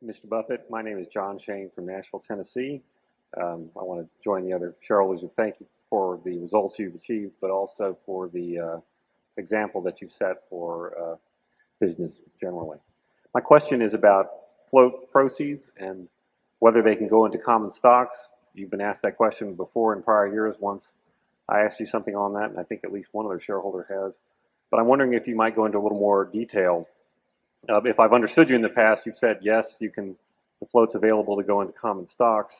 Mr. Buffett. My name is John Shane from Nashville, Tennessee. I want to join the other shareholders and thank you for the results you've achieved, but also for the example that you've set for business generally. My question is about float proceeds and whether they can go into common stocks. You've been asked that question before in prior years. Once I asked you something on that, and I think at least one other shareholder has. But I'm wondering if you might go into a little more detail. If I've understood you in the past, you've said yes, the float's available to go into common stocks.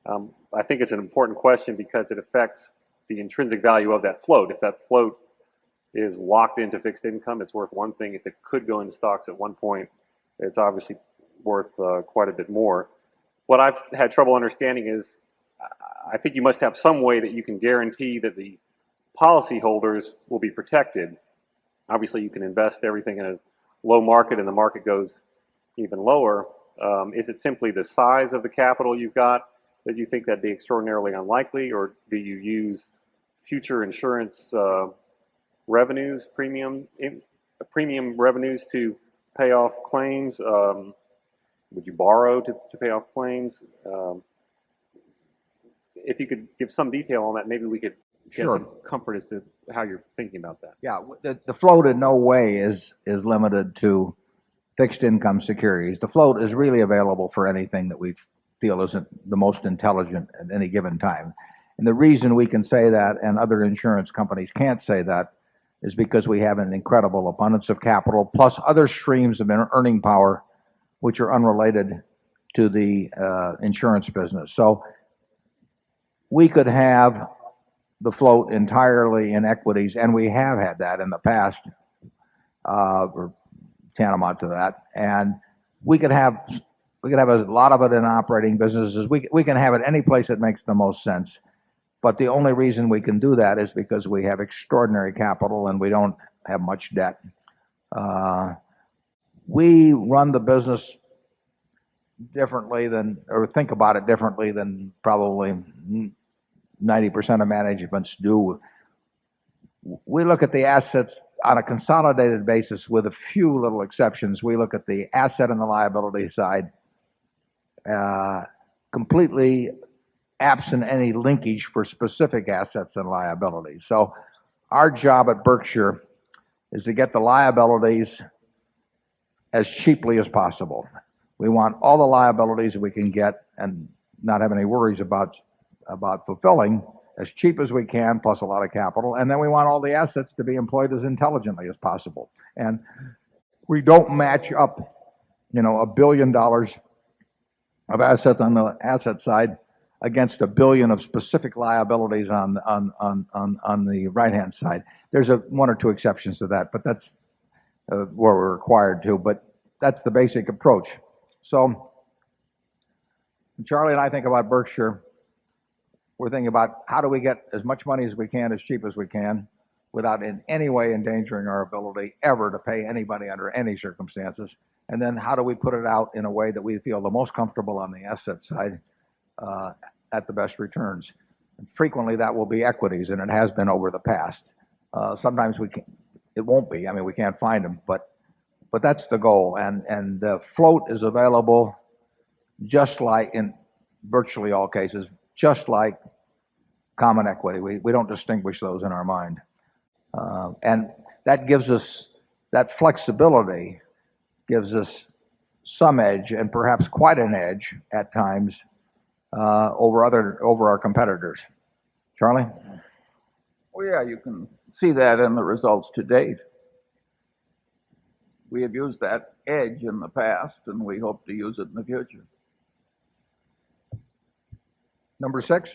I think it's an important question because it affects the intrinsic value of that float. If that float is locked into fixed income, it's worth one thing. If it could go into stocks at one point, it's obviously worth quite a bit more. What I've had trouble understanding is, I think you must have some way that you can guarantee that the policyholders will be protected. Obviously, you can invest everything in a low market and the market goes even lower. Is it simply the size of the capital you've got that you think that'd be extraordinarily unlikely, or do you use future insurance revenues, premium revenues to pay off claims? Would you borrow to pay off claims? If you could give some detail on that, maybe we could get some comfort as to how you're thinking about that. Yeah, the float in no way is limited to fixed income securities. The float is really available for anything that we feel isn't the most intelligent at any given time. And the reason we can say that and other insurance companies can't say that is because we have an incredible abundance of capital plus other streams of earning power which are unrelated to the insurance business. So we could have the float entirely in equities, and we have had that in the past, or tantamount to that. And we could have a lot of it in operating businesses. We can have it any place that makes the most sense. But the only reason we can do that is because we have extraordinary capital and we don't have much debt. We run the business differently or think about it differently than probably 90% of managements do. We look at the assets on a consolidated basis with a few little exceptions. We look at the asset and the liability side, completely absent any linkage for specific assets and liabilities. So our job at Berkshire is to get the liabilities as cheaply as possible. We want all the liabilities we can get and not have any worries about fulfilling as cheap as we can, plus a lot of capital. And then we want all the assets to be employed as intelligently as possible. And we don't match up, $1 billion of assets on the asset side against $1 billion of specific liabilities on the right-hand side. There's one or two exceptions to that, but that's where we're required to. But that's the basic approach. So when Charlie and I think about Berkshire, we're thinking about how do we get as much money as we can, as cheap as we can, without in any way endangering our ability ever to pay anybody under any circumstances. And then how do we put it out in a way that we feel the most comfortable on the asset side at the best returns. And frequently that will be equities, and it has been over the past. Sometimes it won't be. I mean, we can't find them, but that's the goal. And the float is available just like in virtually all cases, just like common equity. We don't distinguish those in our mind. And that gives us, that flexibility gives us some edge, and perhaps quite an edge at times, over our competitors. Charlie? Well, yeah, you can see that in the results to date. We have used that edge in the past, and we hope to use it in the future. Number 6.